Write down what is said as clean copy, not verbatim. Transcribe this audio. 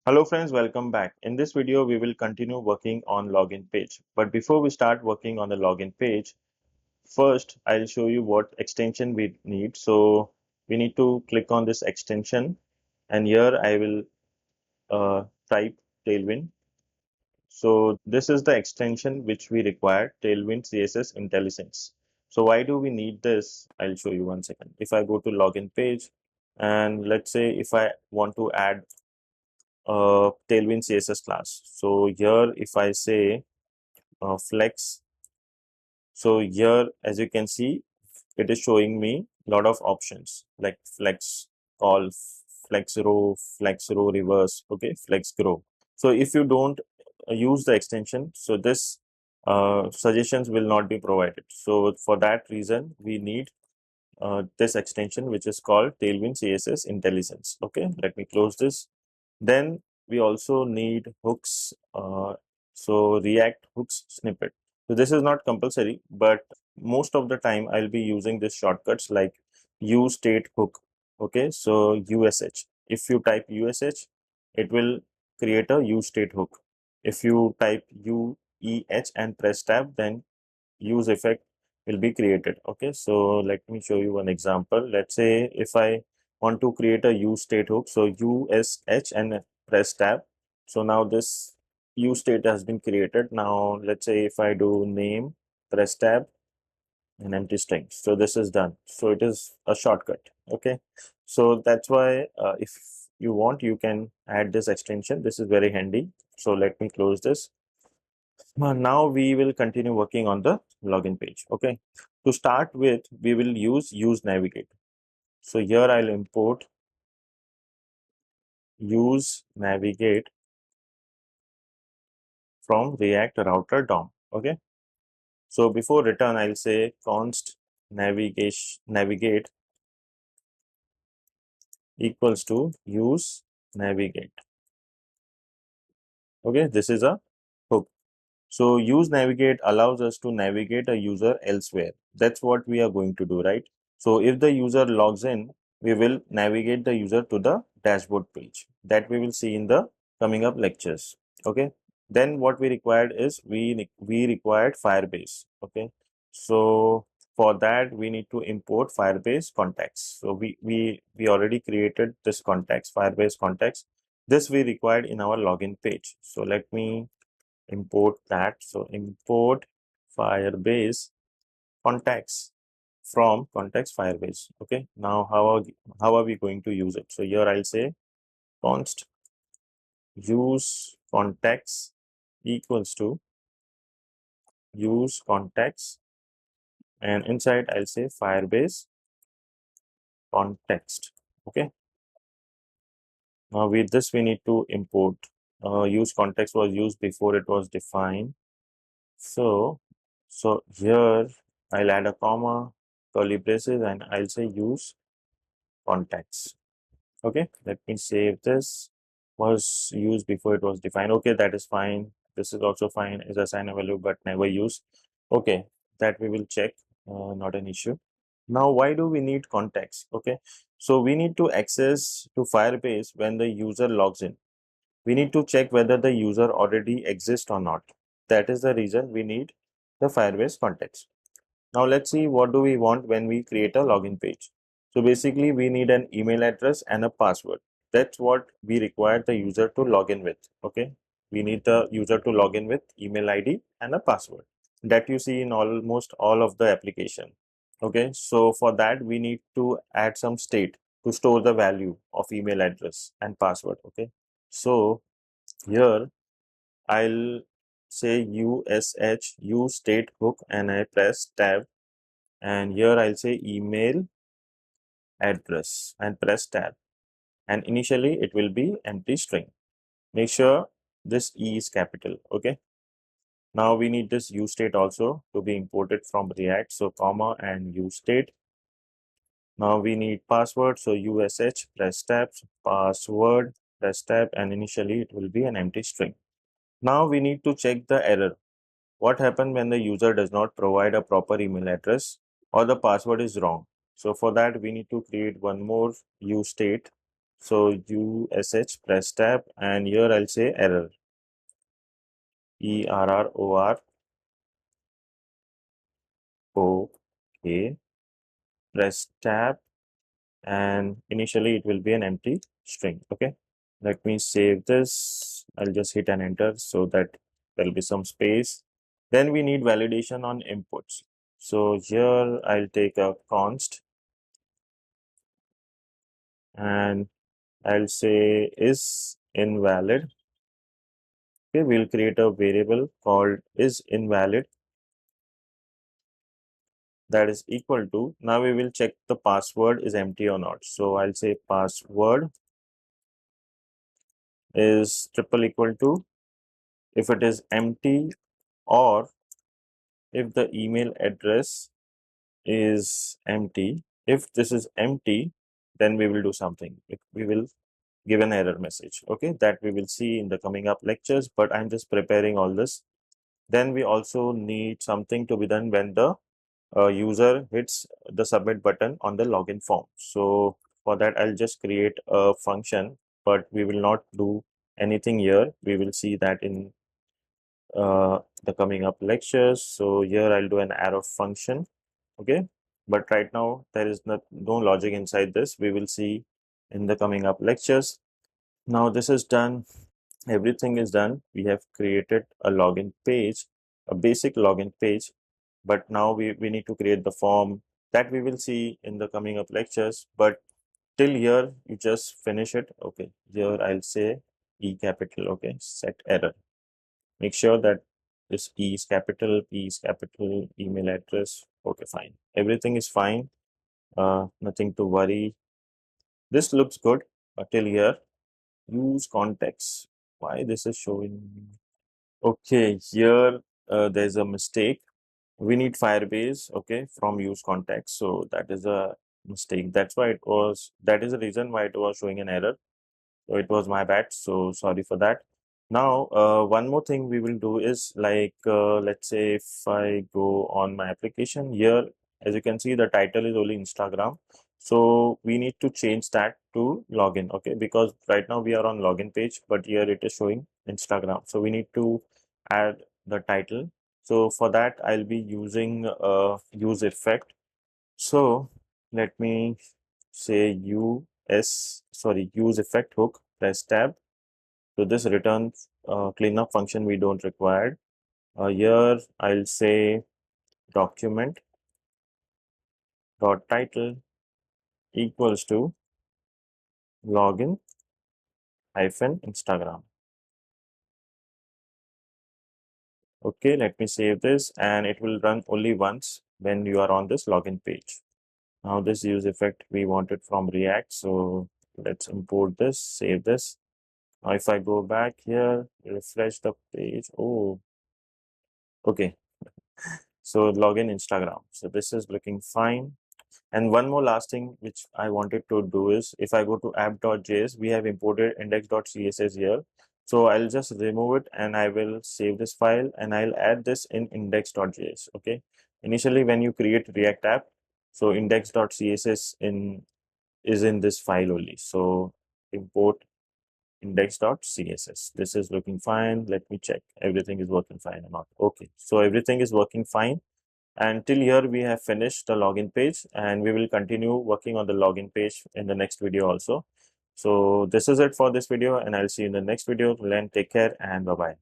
Hello friends, welcome back. In this video, we will continue working on login page. But before we start working on the login page, first I'll show you what extension we need. So we need to click on this extension, and here I will type Tailwind. So this is the extension which we require, Tailwind CSS IntelliSense. So why do we need this? I'll show you one second. If I go to login page, and let's say if I want to add Tailwind CSS class. So here, if I say flex, so here, as you can see, it is showing me a lot of options like flex all, flex row reverse, okay, flex grow. So if you don't use the extension, so this suggestions will not be provided. So for that reason, we need this extension, which is called Tailwind CSS IntelliSense. Okay, let me close this. Then we also need hooks. So React hooks snippet. So this is not compulsory, but most of the time I'll be using these shortcuts like use state hook. Okay, so USH. If you type USH, it will create a use state hook. If you type UEH and press tab, then use effect will be created. Okay, so let me show you one example. Let's say if I want to create a use state hook, so USH and press tab. So now this use state has been created. Now let's say if I do name, press tab, and empty string. So this is done. So it is a shortcut. Okay, so that's why if you want, you can add this extension. This is very handy. So let me close this. Now we will continue working on the login page. Okay, to start with, we will use navigate. So here I'll import use navigate from React router DOM. Okay, so before return, I'll say const navigate equals to use navigate. Okay, this is a hook. So use navigate allows us to navigate a user elsewhere. That's what we are going to do, right? So if the user logs in, we will navigate the user to the dashboard page that we will see in the coming up lectures. Okay. Then what we required is we required Firebase. Okay. So for that we need to import Firebase contacts. So we already created this contacts, Firebase contacts. This we required in our login page. So let me import that. So import Firebase contacts from contacts Firebase. Okay, now how are we going to use it? So here I'll say const use contacts equals to use contacts, and inside I'll say Firebase context. Okay, now with this we need to import use context was used before it was defined. So here I'll add a comma, curly braces, and I'll say use contacts. Okay, let me save this. Was used before it was defined. Okay, that is fine. This is also fine. Is assign a value but never used. Okay, that we will check. Not an issue. Now, why do we need contacts? Okay, so we need to access to Firebase when the user logs in. We need to check whether the user already exists or not. That is the reason we need the Firebase context. Now let's see what do we want when we create a login page. So basically we need an email address and a password. That's what we require the user to log in with. Okay, we need the user to log in with email ID and a password that you see in almost all of the application. Okay, so for that we need to add some state to store the value of email address and password. Okay, so here I'll say USH use state hook and I press tab, and here I'll say email address and press tab, and initially it will be empty string. Make sure this E is capital. Okay, now we need this use state also to be imported from React, so comma and use state. Now we need password, so USH press tab, password press tab, and initially it will be an empty string. Now we need to check the error. What happens when the user does not provide a proper email address or the password is wrong? So for that we need to create one more use state. So USH, press tab, and here I'll say error. ERROR. Okay. Press tab, and initially it will be an empty string. Okay. Let me save this. I'll just hit an enter so that there'll be some space. Then we need validation on inputs. So here I'll take a const and I'll say is invalid. Okay, we'll create a variable called is invalid that is equal to, now we will check the password is empty or not. So I'll say password is triple equal to, if it is empty, or if the email address is empty. If this is empty, then we will do something. We will give an error message. Okay, that we will see in the coming up lectures, but I'm just preparing all this. Then we also need something to be done when the user hits the submit button on the login form. So for that, I'll just create a function, but we will not do anything here. We will see that in the coming up lectures. So here I'll do an arrow function. Okay, but right now there is no logic inside this. We will see in the coming up lectures. Now this is done. Everything is done. We have created a login page, a basic login page, but now we need to create the form that we will see in the coming up lectures. But till here, you just finish it. Okay, here I'll say E capital. Okay, set error. Make sure that this E is capital, P is capital, email address. Okay, fine. Everything is fine. Nothing to worry. This looks good till here. Use context. Why this is showing? Okay, here there's a mistake. We need Firebase, okay, from use context. So that is a mistake. That is the reason why it was showing an error. So it was my bad. So sorry for that. Now, one more thing we will do is like, let's say if I go on my application here, as you can see, the title is only Instagram. So we need to change that to login, okay? Because right now we are on login page, but here it is showing Instagram. So we need to add the title. So for that, I'll be using use effect. So let me say use effect hook, press tab. So this return cleanup function we don't require. Here I'll say document dot title equals to login hyphen Instagram. Okay, let me save this and it will run only once when you are on this login page. Now this use effect we wanted from React. So let's import this, save this. Now if I go back here, refresh the page. Oh, okay. So login Instagram. So this is looking fine. And one more last thing which I wanted to do is if I go to app.js, we have imported index.css here. So I'll just remove it and I will save this file and I'll add this in index.js. Okay. Initially, when you create React app, so index.css is in this file only. So import index.css. This is looking fine. Let me check. Everything is working fine or not. Okay. So everything is working fine. And till here, we have finished the login page and we will continue working on the login page in the next video also. So this is it for this video and I'll see you in the next video. Till then, take care and bye-bye.